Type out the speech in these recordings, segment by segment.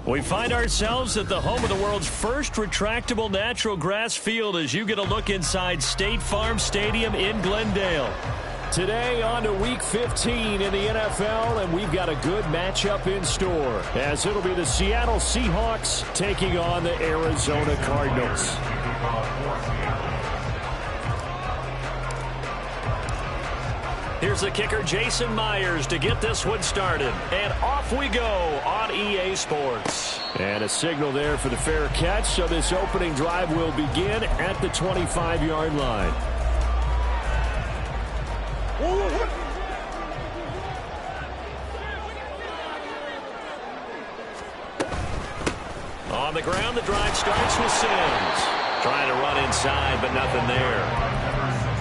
We find ourselves at the home of the world's first retractable natural grass field as you get a look inside State Farm Stadium in Glendale. Today on to Week 15 in the NFL, and we've got a good matchup in store as it'll be the Seattle Seahawks taking on the Arizona Cardinals. Here's the kicker, Jason Myers, to get this one started. And off we go on EA Sports. And a signal there for the fair catch, so this opening drive will begin at the 25-yard line. On the ground, the drive starts with Sims. Trying to run inside, but nothing there.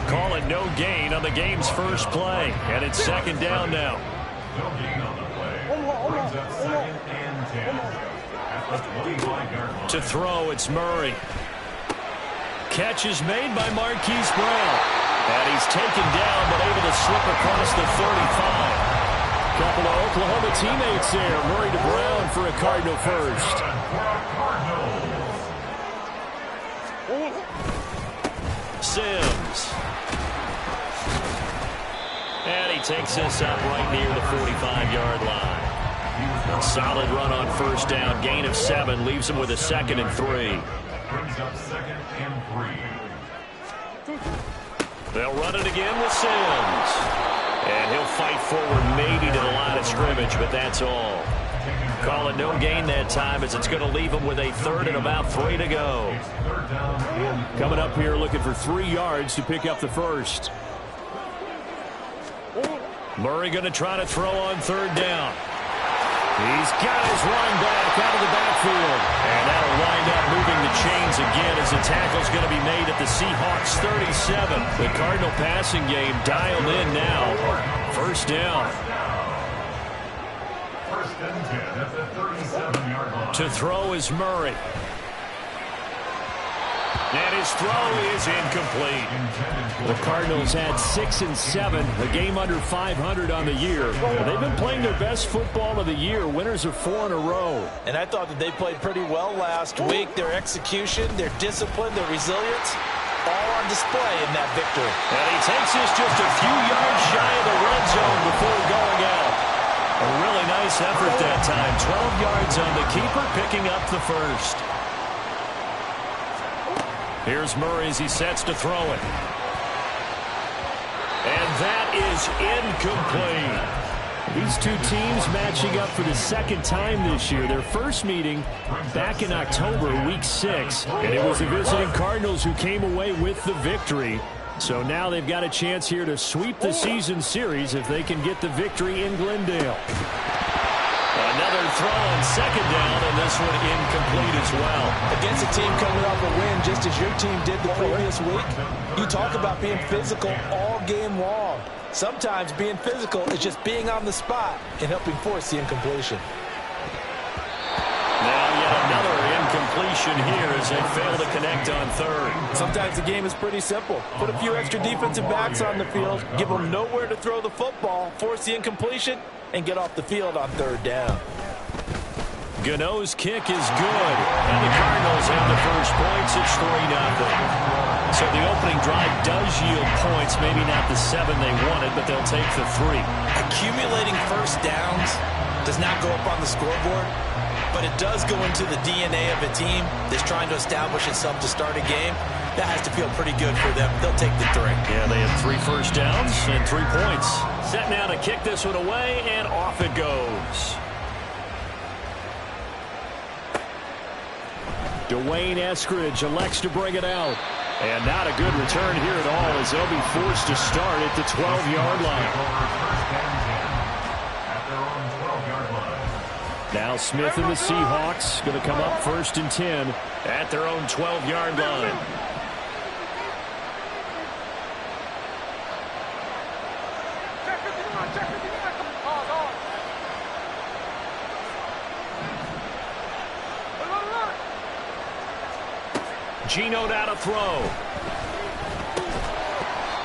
Call it no gain on the game's first play. And it's second down now. No gain on the play. Brings up second and 10. At the 25-yard line. To throw, it's Murray. Catch is made by Marquise Brown. And he's taken down, but able to slip across the 35. Couple of Oklahoma teammates there. Murray to Brown for a Cardinal first. Sims. And he takes this up right near the 45-yard line. A solid run on first down. Gain of 7 leaves him with a 2nd and 3. Brings up 2nd and 3. They'll run it again with Sims. And he'll fight forward maybe to the line of scrimmage, but that's all. Call it no gain that time as it's going to leave him with a 3rd and about 3 to go. Coming up here looking for 3 yards to pick up the first. Murray going to try to throw on 3rd down. He's got his run back out of the backfield. And that'll wind up moving the chains again as the tackle's going to be made at the Seahawks 37. The Cardinal passing game dialed in now. First down. First and 10 at the 37-yard line. To throw is Murray. And his throw is incomplete. The Cardinals had 6 and 7, a game under 500 on the year. They've been playing their best football of the year, winners of 4 in a row. And I thought that they played pretty well last week. Their execution, their discipline, their resilience, all on display in that victory. And he takes this just a few yards shy of the red zone before going out. A really nice effort that time. 12 yards on the keeper, picking up the first. Here's Murray as he sets to throw it. And that is incomplete. These two teams matching up for the 2nd time this year. Their first meeting back in October, week 6. And it was the visiting Cardinals who came away with the victory. So now they've got a chance here to sweep the season series if they can get the victory in Glendale. Another throw on 2nd down, and this one incomplete as well. Against a team coming off a win just as your team did the previous week, you talk about being physical all game long. Sometimes being physical is just being on the spot and helping force the incompletion. Now yet another incompletion here as they fail to connect on 3rd. Sometimes the game is pretty simple. Put a few extra defensive backs on the field, give them nowhere to throw the football, force the incompletion, and get off the field on 3rd down. Gano's kick is good, and the Cardinals have the first points. It's 3-0. So the opening drive does yield points, maybe not the 7 they wanted, but they'll take the 3. Accumulating first downs does not go up on the scoreboard, but it does go into the DNA of a team that's trying to establish itself to start a game. That has to feel pretty good for them. They'll take the 3. Yeah, they have 3 first downs and 3 points. Set now to kick this one away, and off it goes. Dwayne Eskridge elects to bring it out. And not a good return here at all as they'll be forced to start at the 12-yard line. Now Smith and the Seahawks going to come up 1st and 10 at their own 12-yard line. Geno now to throw.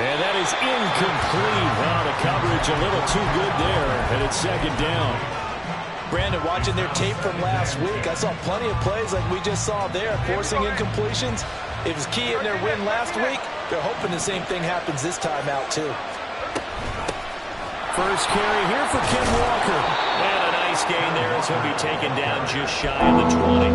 And that is incomplete. Wow, the coverage a little too good there, and it's 2nd down. Brandon, watching their tape from last week, I saw plenty of plays like we just saw there, forcing incompletions. It was key in their win last week. They're hoping the same thing happens this time out, too. First carry here for Ken Walker. And a nice gain there as he'll be taken down just shy of the 20.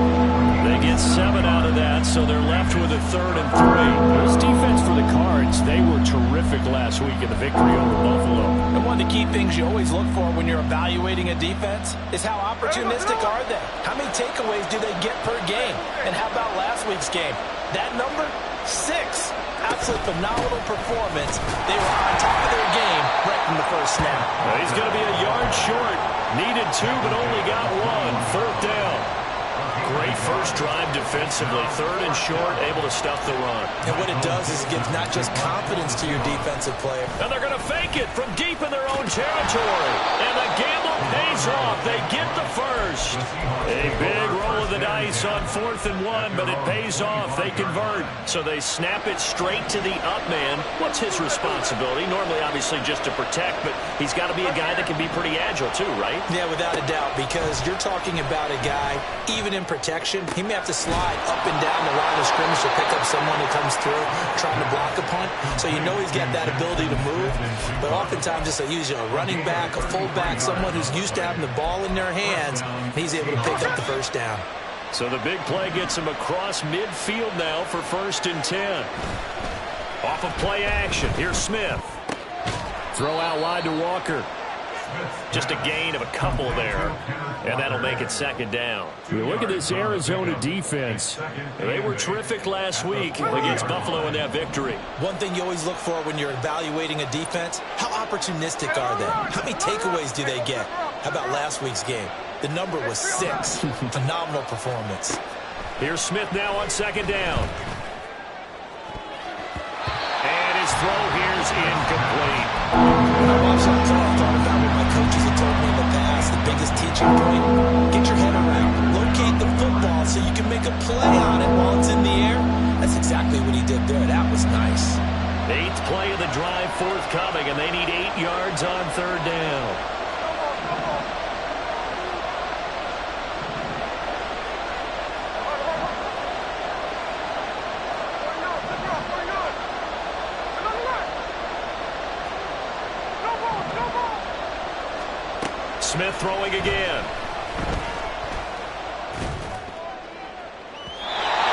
They get 7 out of that, so they're left with a 3rd and 3. This defense for the Cards, they were terrific last week in the victory over Buffalo. And one of the key things you always look for when you're evaluating a defense is how opportunistic are they? How many takeaways do they get per game? And how about last week's game? That number? 6. Absolute phenomenal performance. They were on top of their game right from the first snap. Well, he's going to be a yard short. Needed 2, but only got 1. 3rd down. Great first drive defensively. 3rd and short, able to stuff the run. And what it does is it gives not just confidence to your defensive player. And they're going to fake it from deep in their own territory. And the gamble pays off. They get the first. A big roll of the dice on 4th and 1, but it pays off. They convert. So they snap it straight to the up man. What's his responsibility? Normally, obviously, just to protect, but he's got to be a guy that can be pretty agile too, right? Yeah, without a doubt, because you're talking about a guy, even in protection, he may have to slide up and down the line of scrimmage to pick up someone who comes through trying to block a punt. So you know he's got that ability to move. But oftentimes it's usually a running back, a fullback, someone who's used to having the ball in their hands. He's able to pick up the first down. So the big play gets him across midfield now for 1st and 10. Off of play action. Here's Smith. Throw out wide to Walker. Just a gain of a couple there, and that'll make it 2nd down. Look at this Arizona defense. They were terrific last week against Buffalo in that victory. One thing you always look for when you're evaluating a defense, how opportunistic are they? How many takeaways do they get? How about last week's game? The number was 6. Phenomenal performance. Here's Smith now on 2nd down. And his throw here's incomplete. When I watched that throw, I thought about what my coaches had told me in the past. The biggest teaching point, get your head around. Locate the football so you can make a play on it while it's in the air. That's exactly what he did there. That was nice. 8th play of the drive forthcoming, and they need 8 yards on 3rd down. Smith throwing again.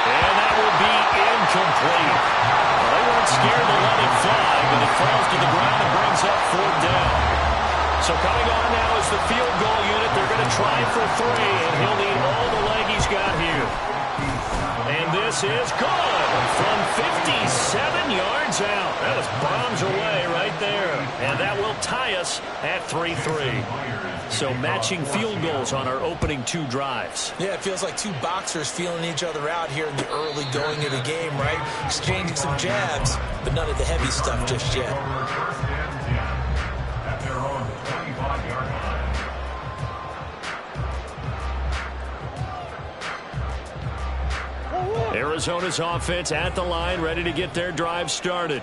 And that will be incomplete. Well, they weren't scared to let it fly, but it falls to the ground and brings up 4th down. So coming on now is the field goal unit. They're going to try for 3, and he'll need all the leg he's got here. And this is good from 57 yards out. That was bombs away right there. And that will tie us at 3-3. So matching field goals on our opening 2 drives. Yeah, it feels like 2 boxers feeling each other out here in the early going of the game, right? Exchanging some jabs, but none of the heavy stuff just yet. At their own 25-yard line. Arizona's offense at the line, ready to get their drive started.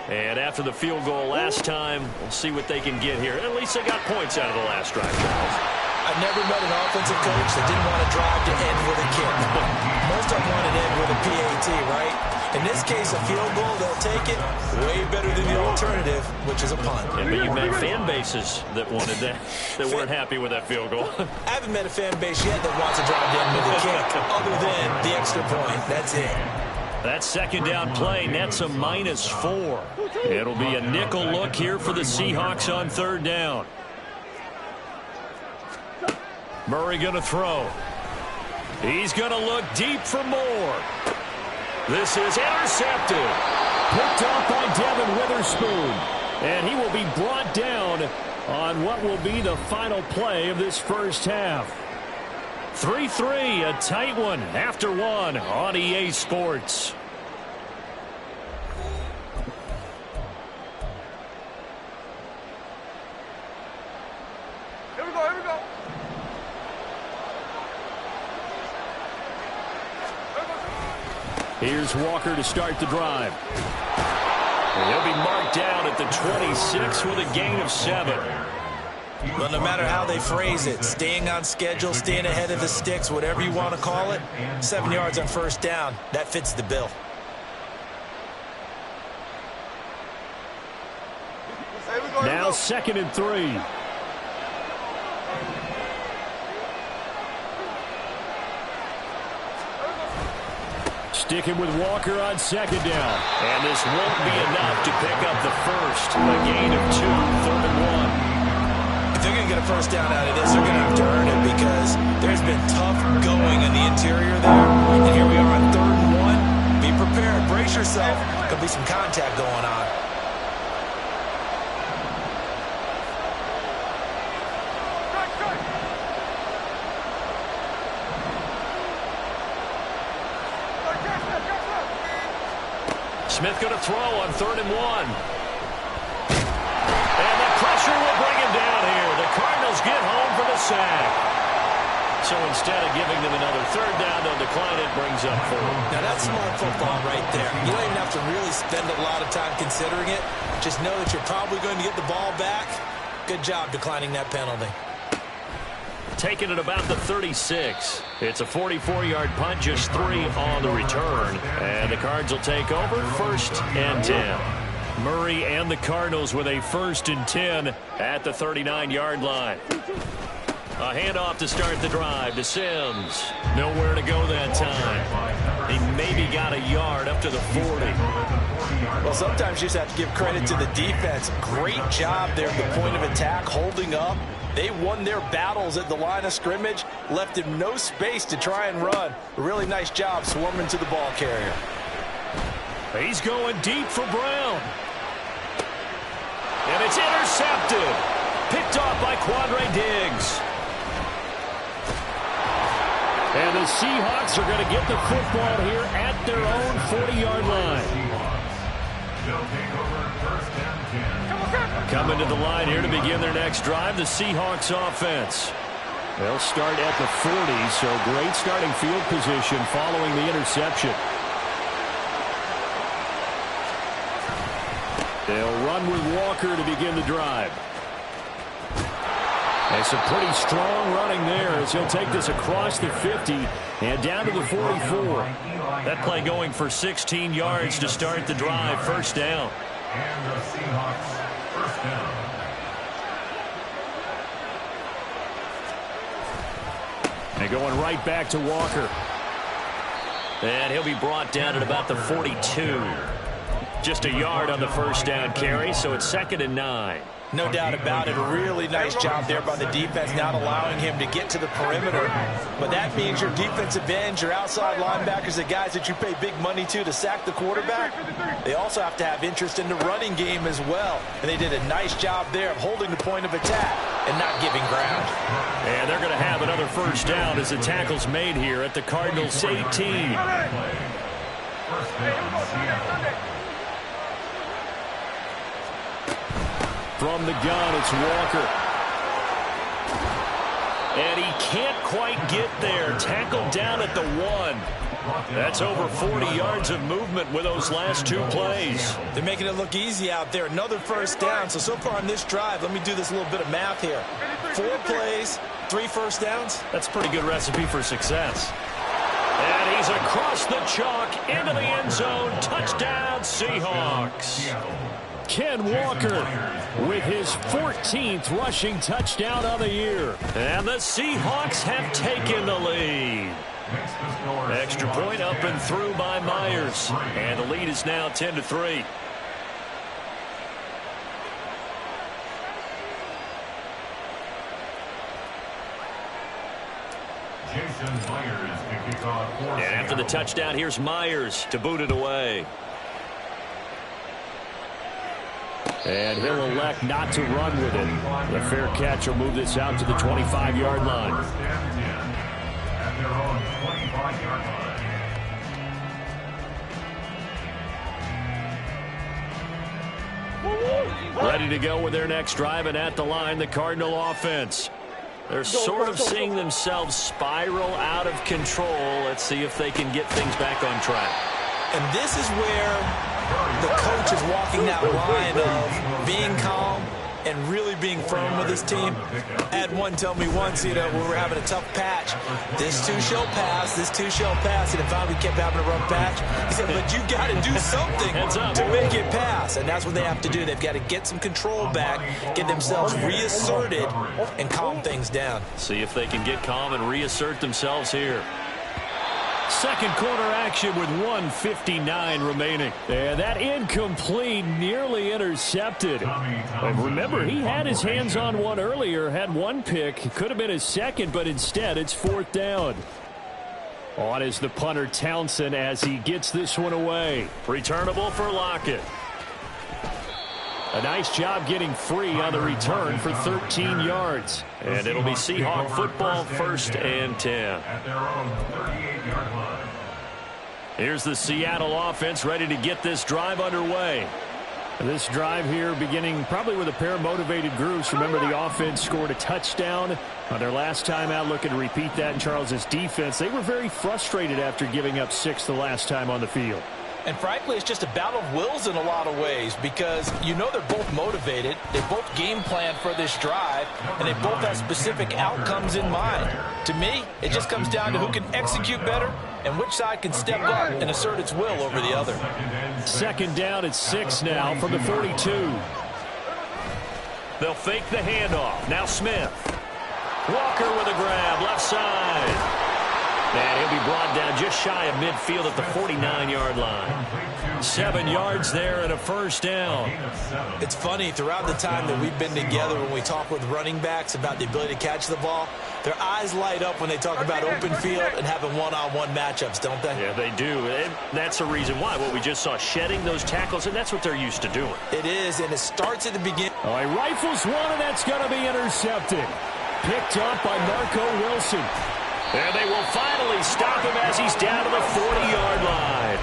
And after the field goal last time, we'll see what they can get here. At least they got points out of the last drive, Charles. I've never met an offensive coach that didn't want to drive to end with a kick. Most of them want to end with a PAT, right? In this case, a field goal, they'll take it way better than the alternative, which is a punt. Yeah, but you've met fan bases that wanted that, that weren't happy with that field goal. I haven't met a fan base yet that wants to drive to end with a kick, other than the extra point. That's it. That 2nd down play nets a -4. It'll be a nickel look here for the Seahawks on 3rd down. Murray going to throw. He's going to look deep for more. This is intercepted. Picked off by Devin Witherspoon. And he will be brought down on what will be the final play of this first half. 3-3, a tight one after 1 on EA Sports. Here we go, here we go. Here's Walker to start the drive. And he'll be marked down at the 26 with a gain of 7. Well, no matter how they phrase it, staying on schedule, staying ahead of the sticks, whatever you want to call it, 7 yards on first down, that fits the bill. Now 2nd and 3. Sticking with Walker on 2nd down. And this won't be enough to pick up the first. A gain of 2, 3rd and 1. If they're going to get a first down out of this, they're going to have to earn it because there's been tough going in the interior there. And here we are on 3rd and 1. Be prepared. Brace yourself. Could be some contact going on. Smith going to throw on 3rd and 1. And the pressure will bring him down here. The Cardinals get home for the sack. So instead of giving them another 3rd down, they'll decline it, brings up 4. Now that's smart football right there. You don't even have to really spend a lot of time considering it. Just know that you're probably going to get the ball back. Good job declining that penalty. Taking it about the 36. It's a 44-yard punt, just 3 on the return. And the Cards will take over 1st and 10. Murray and the Cardinals with a 1st and 10 at the 39-yard line. A handoff to start the drive to Sims. Nowhere to go that time. He maybe got a yard up to the 40. Well, sometimes you just have to give credit to the defense. Great job there at the point of attack, holding up. They won their battles at the line of scrimmage, left him no space to try and run. A really nice job swarming to the ball carrier. He's going deep for Brown. And it's intercepted. Picked off by Quandre Diggs. And the Seahawks are going to get the football here at their own 40-yard line. Coming to the line here to begin their next drive, the Seahawks offense. They'll start at the 40, so great starting field position following the interception. They'll run with Walker to begin the drive. And some pretty strong running there as he'll take this across the 50 and down to the 44. That play going for 16 yards to start the drive, 1st down. And the Seahawks 1st down. And going right back to Walker. And he'll be brought down at about the 42. Just a yard on the 1st down carry, so it's 2nd and 9. No doubt about it. A really nice job there by the defense, not allowing him to get to the perimeter. But that means your defensive ends, your outside linebackers, the guys that you pay big money to sack the quarterback, they also have to have interest in the running game as well. And they did a nice job there of holding the point of attack and not giving ground. And they're going to have another 1st down as the tackle's made here at the Cardinals' 18. First down, Seattle. From the gun, it's Walker. And he can't quite get there. Tackled down at the 1. That's over 40 yards of movement with those last 2 plays. They're making it look easy out there. Another 1st down. So far on this drive, let me do this little bit of math here. 4 plays, 3 1st downs. That's a pretty good recipe for success. And he's across the chalk into the end zone. Touchdown, Seahawks. Ken Walker with his 14th rushing touchdown of the year. And the Seahawks have taken the lead. Extra point up and through by Myers. And the lead is now 10-3. And after the touchdown, here's Myers to boot it away. And he'll elect not to run with it. The fair catch will move this out to the 25-yard line. At their own 25-yard line. Ready to go with their next drive, and at the line, the Cardinal offense. They're sort of seeing themselves spiral out of control. Let's see if they can get things back on track. And this is where the coach is walking that line of being calm, and really being firm with his team. I had one tell me once, when we were having a tough patch, this too shall pass, this too shall pass, and if we kept having a rough patch, he said, but you got to do something to make it pass, and that's what they have to do. They've got to get some control back, get themselves reasserted, and calm things down. See if they can get calm and reassert themselves here. Second quarter action with 1:59 remaining. And that incomplete, nearly intercepted. And remember, he had his hands on one earlier, had one pick. Could have been his second, but instead it's fourth down. On is the punter Townsend as he gets this one away. Returnable for Lockett. A nice job getting free on the return for 13 yards. And it'll be Seahawk football, 1st and 10. At their own 38-yard line. Here's the Seattle offense ready to get this drive underway. This drive here beginning probably with a pair of motivated groups. Remember, the offense scored a touchdown on their last time out. Looking to repeat that in Charles's defense. They were very frustrated after giving up 6 the last time on the field. And frankly, it's just a battle of wills in a lot of ways because they're both motivated. They both game plan for this drive, and they both have specific outcomes in mind. To me, it just comes down to who can execute better and which side can step up and assert its will over the other. Second down at 6 now from the 42. They'll fake the handoff. Now Smith. Walker with a grab, left side. And he'll be brought down just shy of midfield at the 49-yard line. 7 yards there and a first down. It's funny, throughout the time that we've been together, when we talk with running backs about the ability to catch the ball, their eyes light up when they talk about open field and having one-on-one matchups, don't they? Yeah, they do. And that's the reason why. What we just saw, shedding those tackles, and that's what they're used to doing. It is, and it starts at the beginning. All right, rifles one, and that's going to be intercepted. Picked up by Marco Wilson. And they will finally stop him as he's down to the 40-yard line.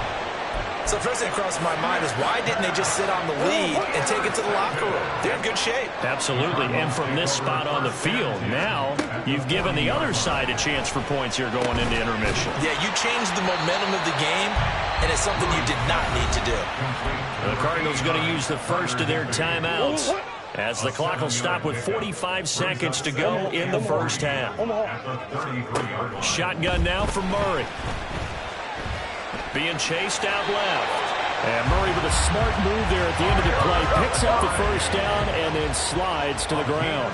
So first thing that crossed my mind is why didn't they just sit on the lead and take it to the locker room? They're in good shape. Absolutely. And from this spot on the field, now you've given the other side a chance for points here going into intermission. Yeah, you changed the momentum of the game, and it's something you did not need to do. The Cardinals going to use the first of their timeouts, as the clock will stop with 45 seconds to go in the first half. Shotgun now from Murray. Being chased out left. And Murray with a smart move there at the end of the play. Picks up the first down and then slides to the ground.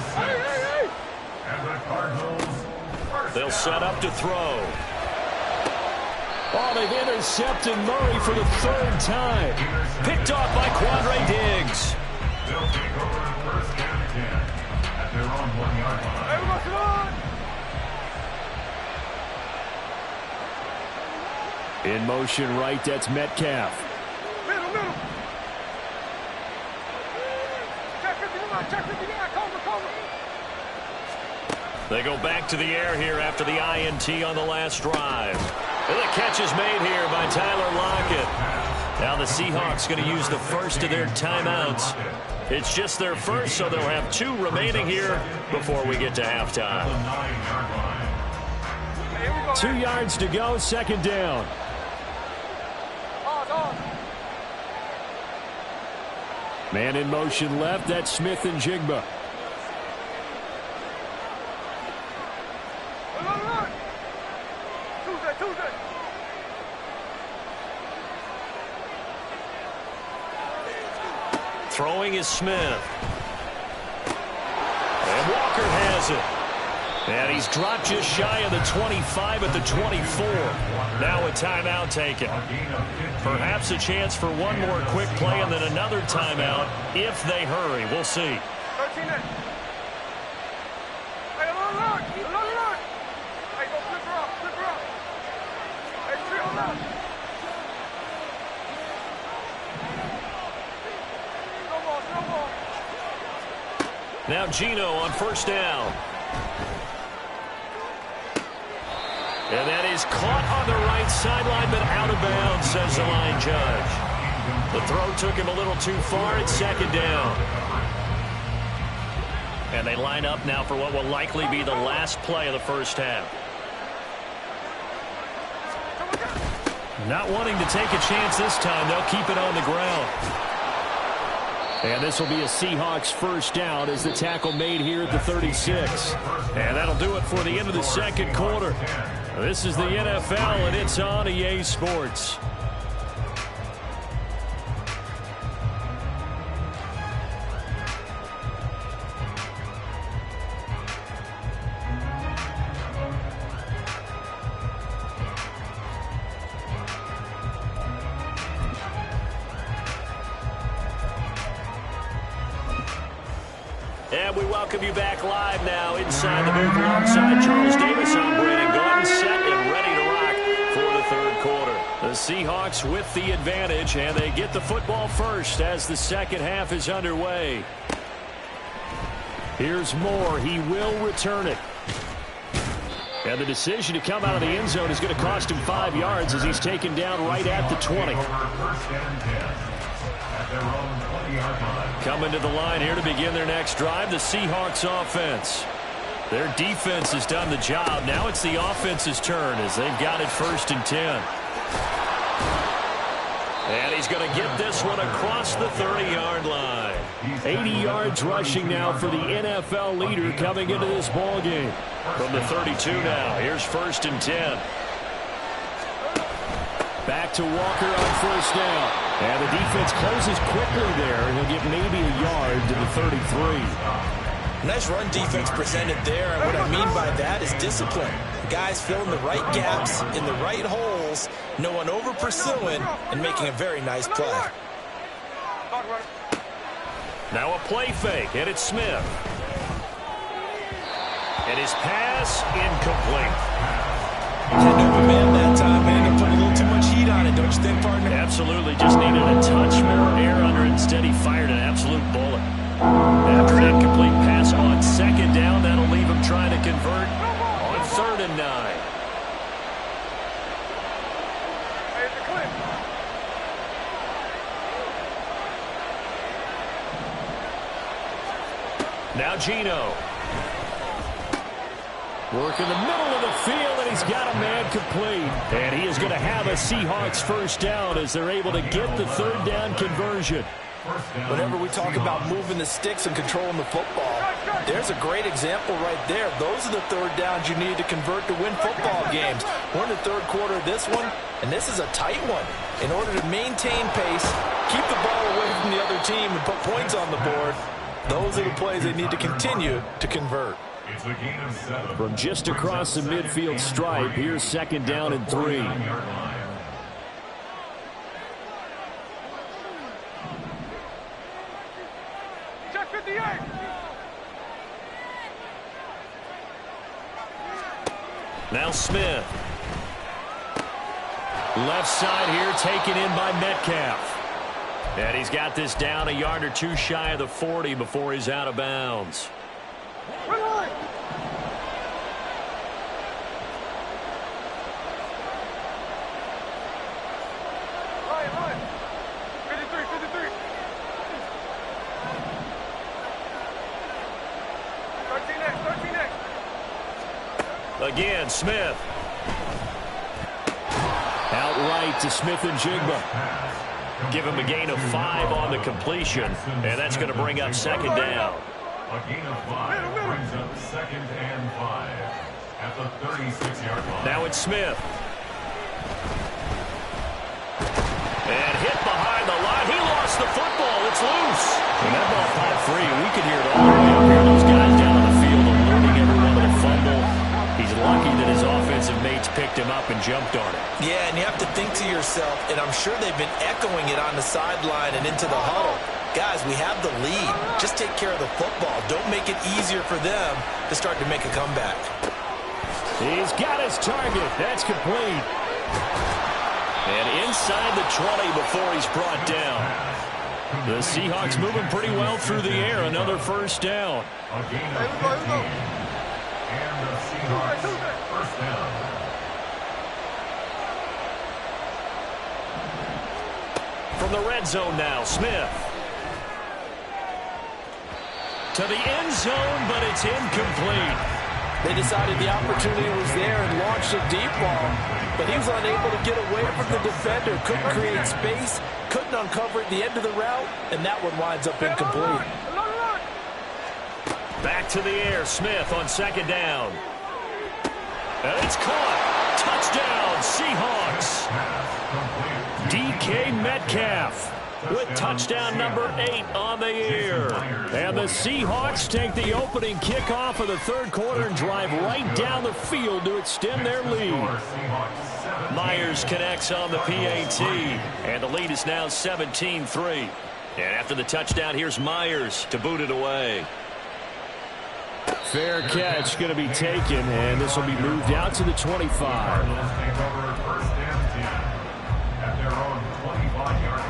They'll set up to throw. Oh, they've intercepted Murray for the 3rd time. Picked off by Quandre Diggs. They'll take over first down again at their own 1-yard line. In motion right, that's Metcalf. Middle. Check 59, cover. They go back to the air here after the INT on the last drive. And the catch is made here by Tyler Lockett. Now the Seahawks going to use the first of their timeouts. It's just their first, so they'll have 2 remaining here before we get to halftime. 2 yards to go, second down. Man in motion left, that's Smith and Jigba. Throwing is Smith. And Walker has it. And he's dropped just shy of the 25 at the 24. Now a timeout taken. Perhaps a chance for one more quick play and then another timeout if they hurry. We'll see. Now Gino on first down. And that is caught on the right sideline, but out of bounds, says the line judge. The throw took him a little too far at second down. And they line up now for what will likely be the last play of the first half. Not wanting to take a chance this time, they'll keep it on the ground. And this will be a Seahawks first down as the tackle made here at the 36. And that'll do it for the end of the second quarter. This is the NFL, and it's on EA Sports. And we welcome you back live now inside the booth alongside Charles Davis. I'm Brandon Gaudin, set and ready to rock for the third quarter. The Seahawks with the advantage, and they get the football first as the second half is underway. Here's Moore. He will return it. And the decision to come out of the end zone is going to cost him 5 yards as he's taken down right at the 20. Coming to the line here to begin their next drive, the Seahawks offense. Their defense has done the job. Now it's the offense's turn as they've got it 1st and 10. And he's going to get this one across the 30-yard line. 80 yards rushing now for the NFL leader coming into this ball game. From the 32 now, here's 1st and 10. Back to Walker on first down. And the defense closes quickly there, and he'll get maybe a yard to the 33. Nice run defense presented there, and what I mean by that is discipline. Guys filling the right gaps in the right holes, no one over pursuing, and making a very nice play. Now a play fake, and it's Smith. And his pass incomplete. Had no man that time, and ended up putting a little too much heat on it, don't you think, partner? Absolutely, just needed a touch more air under it. Instead, he fired an absolute bullet. After an incomplete pass on 2nd down, that'll leave him trying to convert on 3rd and 9. Now Gino. Work in the middle of the field, and he's got a man complete. And he is going to have a Seahawks first down as they're able to get the 3rd down conversion. Whenever we talk about moving the sticks and controlling the football, there's a great example right there. Those are the 3rd downs you need to convert to win football games. We're in the 3rd quarter of this one, and this is a tight one. In order to maintain pace, keep the ball away from the other team, and put points on the board, those are the plays they need to continue to convert. From just across the midfield stripe, here's 2nd down and 3. Check 58. Now Smith. Left side here taken in by Metcalf. And he's got this down a yard or two shy of the 40 before he's out of bounds. Again, Smith. Outright to Smith and Jigba. Give him a gain of 5 on the completion, and that's going to bring up 2nd down. A gain of 5 brings up 2nd and 5 at the 36-yard line. Now it's Smith. And hit behind the line. He lost the football. It's loose. And that ball caught free. We could hear it all the way up here. Those guys down on the field alerting everyone to the fumble. He's lucky that his offensive mates picked him up and jumped on it. Yeah, and you have to think to yourself, and I'm sure they've been echoing it on the sideline and into the huddle. Guys, we have the lead. Just take care of the football. Don't make it easier for them to start to make a comeback. He's got his target. That's complete. And inside the 20 before he's brought down. The Seahawks moving pretty well through the air. Another first down. A gain of 15. And the Seahawks first down. From the red zone now, Smith. To the end zone, but it's incomplete. They decided the opportunity was there and launched catch the deep ball, but he was unable to get away from the defender. Couldn't create space, couldn't uncover at the end of the route, and that one winds up incomplete. Back to the air. Smith on second down. And it's caught. Touchdown, Seahawks. DK Metcalf with touchdown number 8 on the year. And the Seahawks take the opening kickoff of the third quarter and drive right down the field to extend their lead. Myers connects on the PAT, and the lead is now 17-3. And after the touchdown, here's Myers to boot it away. Fair catch going to be taken, and this will be moved out to the 25. Cardinals take over first and 10 at their own 25-yard line.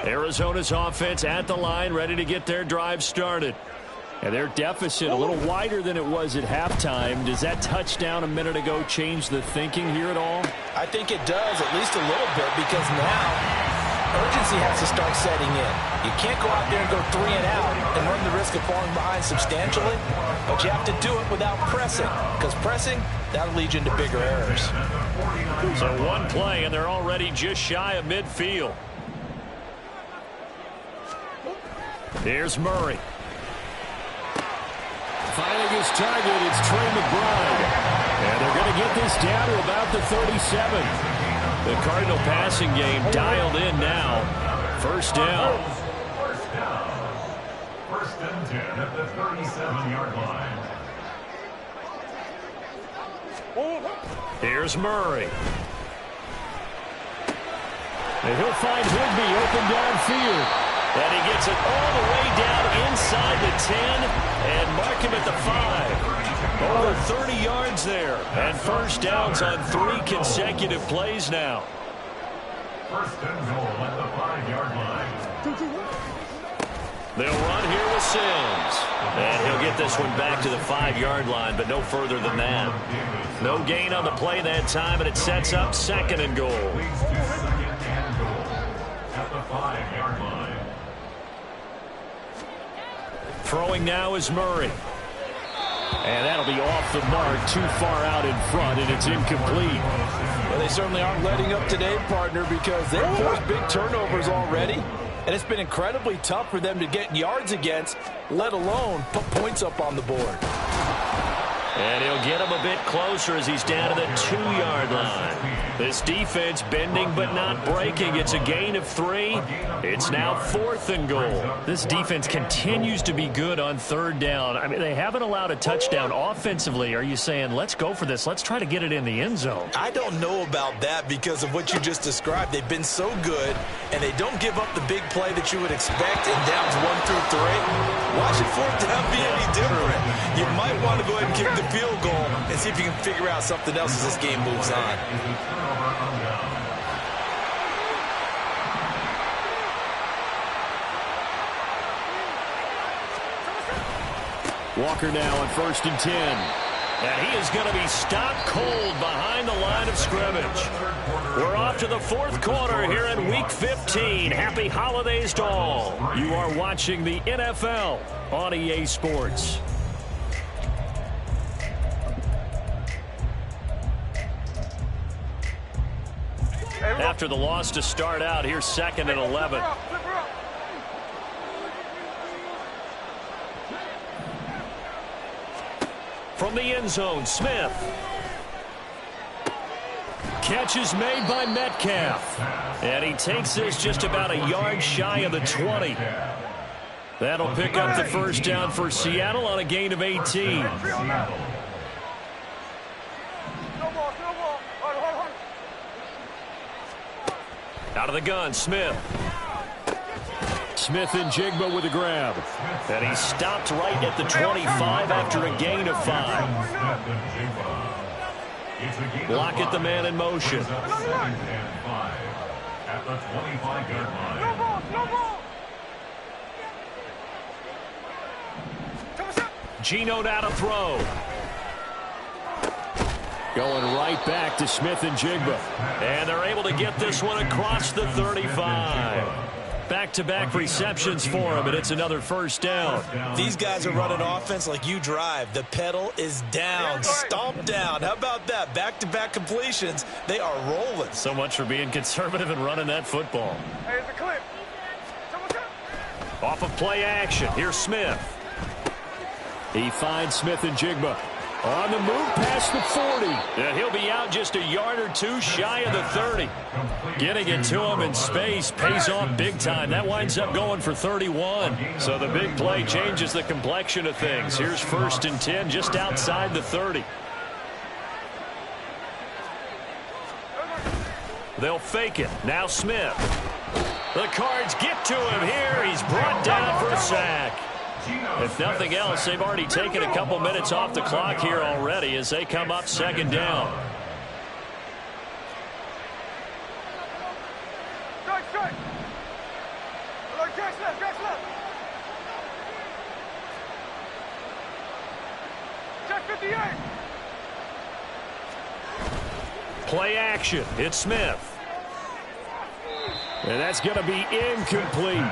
Arizona's offense at the line, ready to get their drive started. And their deficit a little wider than it was at halftime. Does that touchdown a minute ago change the thinking here at all? I think it does, at least a little bit, because now urgency has to start setting in. You can't go out there and go 3 and out and run the risk of falling behind substantially, but you have to do it without pressing, because pressing, that'll lead you into bigger errors. So one play, and they're already just shy of midfield. Here's Murray. Finding his target, it's Trey McBride. And they're going to get this down to about the 37. The Cardinal passing game dialed in now. First down. First and 10 at the 37-yard line. Here's Murray. And he'll find Higbee open downfield. And he gets it all the way down inside the 10 and mark him at the 5. Over 30 yards there. And first downs on 3 consecutive plays now. First and goal at the 5-yard line. They'll run here with Sims. And he'll get this one back to the 5-yard line, but no further than that. No gain on the play that time, and it sets up second and goal. Leads to second and goal at the 5-yard line. Throwing now is Murray. And that'll be off the mark, too far out in front, and it's incomplete. Well, they certainly aren't letting up today, partner, because they've forced big turnovers already. And it's been incredibly tough for them to get yards against, let alone put points up on the board. And he'll get him a bit closer as he's down to the 2-yard line. This defense bending but not breaking. It's a gain of 3. It's now 4th and goal. This defense continues to be good on third down. I mean, they haven't allowed a touchdown offensively. Are you saying, let's go for this? Let's try to get it in the end zone. I don't know about that because of what you just described. They've been so good, and they don't give up the big play that you would expect in downs 1 through 3. Watch it 4th down be any different. You might want to go ahead and kick the field goal and see if you can figure out something else as this game moves on. Walker now on 1st and 10. And he is going to be stopped cold behind the line of scrimmage. We're off to the 4th quarter here in Week 15. Happy holidays to all. You are watching the NFL on EA Sports. After the loss to start out, here's 2nd and 11. From the end zone, Smith. Catch is made by Metcalf. And he takes this just about a yard shy of the 20. That'll pick up the first down for Seattle on a gain of 18. Out of the gun, Smith. Smith and Jigba with a grab. And he stopped right at the 25 after a gain of 5. Block at the man in motion. At the 25-yard line. Geno now to throw. Going right back to Smith and Jigba. And they're able to get this one across the 35. Back-to-back receptions for him, and it's another first down. These guys are running offense like you drive. The pedal is down, stomp down. How about that? Back-to-back completions. They are rolling. So much for being conservative and running that football. Hey, it's a clip. Off of play action, here's Smith. He finds Smith and Jigba. On the move past the 40. And he'll be out just a yard or two shy of the 30. Getting it to him in space pays off big time. That winds up going for 31. So the big play changes the complexion of things. Here's 1st and 10 just outside the 30. They'll fake it. Now Smith. The Cards get to him here. He's brought down for a sack. If nothing else, they've already taken a couple minutes off the clock here already as they come up 2nd down. Strike. Jack's left. Jack 58. Play action. It's Smith. And that's going to be incomplete.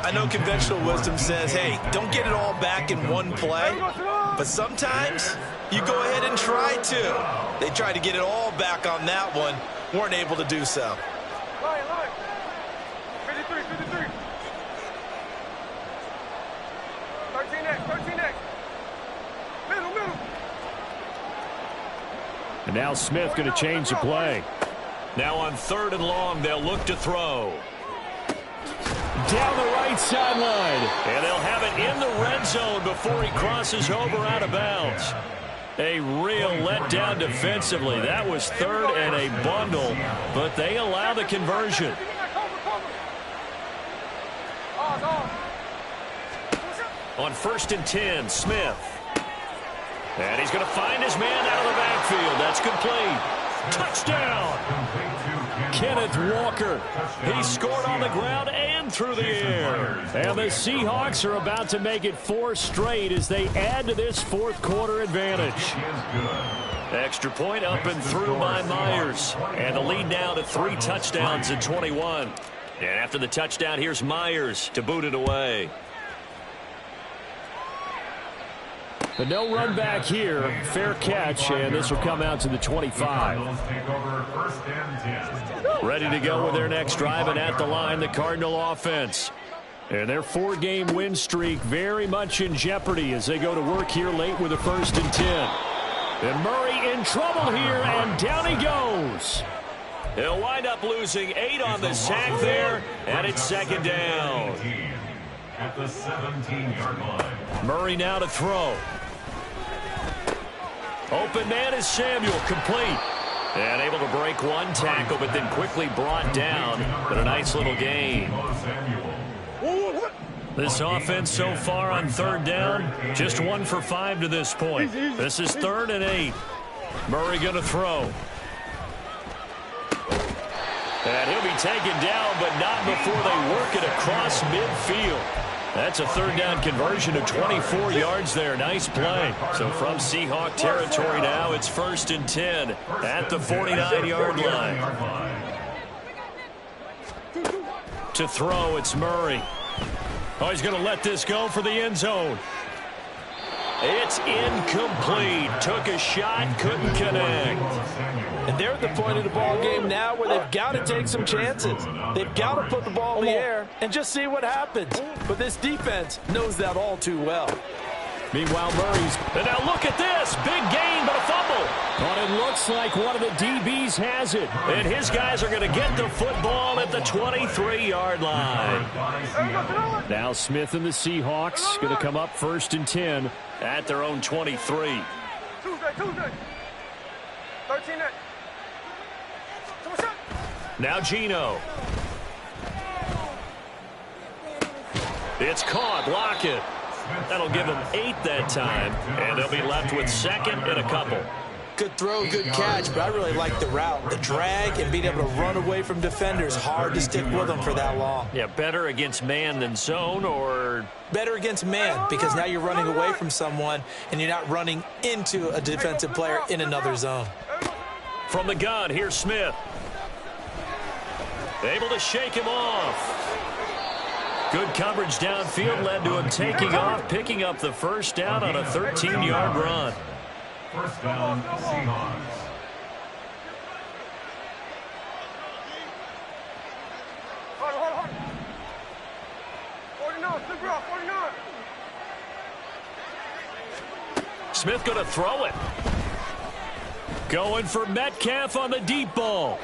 I know conventional wisdom says, hey, don't get it all back in one play. But sometimes you go ahead and try to. They tried to get it all back on that one. Weren't able to do so. Line. 53. 13X. Middle. And now Smith going to change the play. Now on 3rd and long, they'll look to throw. Down the right sideline. And they'll have it in the red zone before he crosses over out of bounds. A real letdown defensively. That was 3rd and a bundle, but they allow the conversion. On 1st and 10, Smith. And he's going to find his man out of the backfield. That's complete. Touchdown! Kenneth Walker. He scored on the ground and through the air. And the Seahawks are about to make it 4 straight as they add to this 4th quarter advantage. Extra point up and through by Myers. And the lead now to 3 touchdowns at 21. And after the touchdown, here's Myers to boot it away. But no run back here. Fair catch, and this will come out to the 25. Ready to go with their next drive, and at the line, the Cardinal offense. And their 4-game win streak very much in jeopardy as they go to work here late with a 1st and 10. And Murray in trouble here, and down he goes. He'll wind up losing 8 on the sack there, and it's 2nd down. At the 17-yard line. Murray now to throw. Open man is Samuel, complete. And able to break one tackle, but then quickly brought down. But a nice little gain. This offense so far on 3rd down, just 1 for 5 to this point. This is 3rd and 8. Murray going to throw. And he'll be taken down, but not before they work it across midfield. That's a 3rd down conversion of 24 yards there. Nice play. So from Seahawk territory now, it's 1st and 10 at the 49-yard line. To throw, it's Murray. Oh, he's going to let this go for the end zone. It's incomplete. Took a shot, couldn't connect. And they're at the point of the ball game now where they've got to take some chances. They've got to put the ball in the air and just see what happens. But this defense knows that all too well. Meanwhile, Murray's. And now look at this. Big gain, but a fumble. But it looks like one of the DBs has it. And his guys are going to get the football at the 23-yard line. Now Smith and the Seahawks going to come up 1st and 10 at their own 23. Tuesday. 13 Now Geno. It's caught. Lockett. That'll give them 8 that time, and they'll be left with 2nd and a couple. Good throw, good catch, but I really like the route. The drag and being able to run away from defenders. Hard to stick with them for that long. Yeah, better against man than zone, or? Better against man, because now you're running away from someone, and you're not running into a defensive player in another zone. From the gun, here's Smith. Able to shake him off. Good coverage downfield led to him taking off, picking up the first down on a 13-yard run. First down, Seahawks. Hold on. 49, flip route, 49. Smith going to throw it. Going for Metcalf on the deep ball.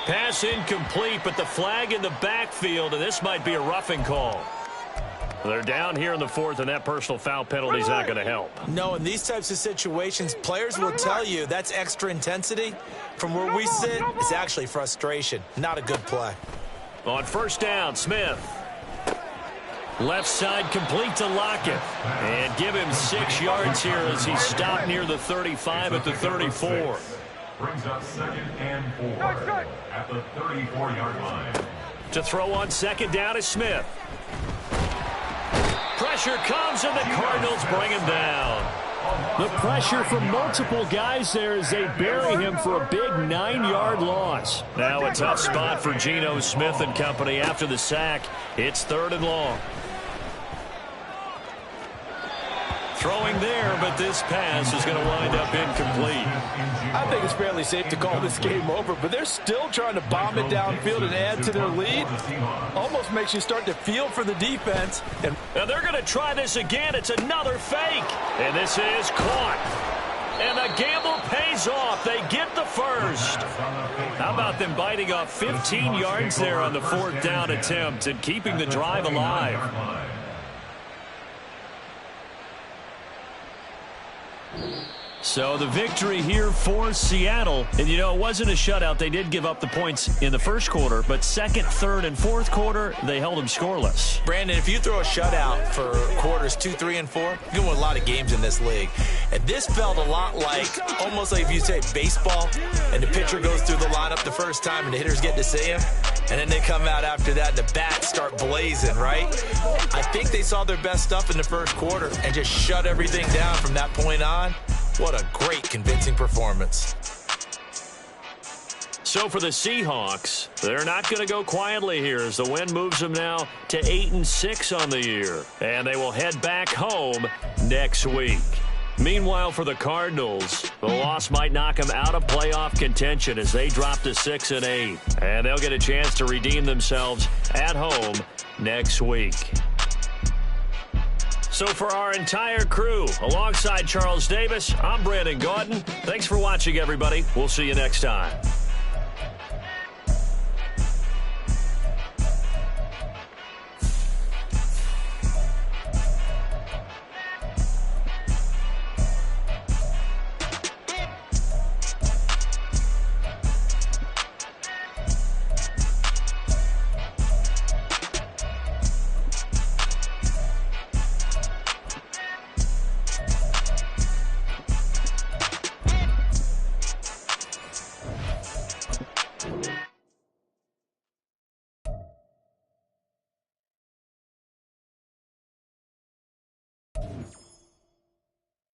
Pass incomplete, but the flag in the backfield, and this might be a roughing call. They're down here in the fourth, and that personal foul penalty is not going to help. No, in these types of situations, players will tell you that's extra intensity. From where we sit, it's actually frustration. Not a good play. On first down, Smith. Left side complete to Lockett. And give him 6 yards here as he stopped near the 35 at the 34. Brings up 2nd and 4 at the 34-yard line. To throw on second down is Smith. Pressure comes, and the Cardinals bring him down. The pressure from multiple guys there as they bury him for a big 9-yard loss. Now a tough spot for Geno Smith and company after the sack. It's 3rd and long. Throwing there, but this pass is going to wind up incomplete. I think it's fairly safe to call this game over, but they're still trying to bomb it downfield and add to their lead. Almost makes you start to feel for the defense. And now they're going to try this again. It's another fake. And this is caught. And the gamble pays off. They get the first. How about them biting off 15 yards there on the 4th down attempt and keeping the drive alive? So the victory here for Seattle. And, you know, it wasn't a shutout. They did give up the points in the first quarter. But second, third, and fourth quarter, they held them scoreless. Brandon, if you throw a shutout for quarters 2, 3, and 4, you're going to win a lot of games in this league. And this felt a lot like, almost like if you say baseball, and the pitcher goes through the lineup the first time and the hitters get to see him. And then they come out after that and the bats start blazing, right? I think they saw their best stuff in the first quarter and just shut everything down from that point on. What a great, convincing performance. So for the Seahawks, they're not going to go quietly here as the win moves them now to 8-6 on the year. And they will head back home next week. Meanwhile, for the Cardinals, the loss might knock them out of playoff contention as they drop to 6-8. And they'll get a chance to redeem themselves at home next week. So for our entire crew, alongside Charles Davis, I'm Brandon Gaudin. Thanks for watching, everybody. We'll see you next time.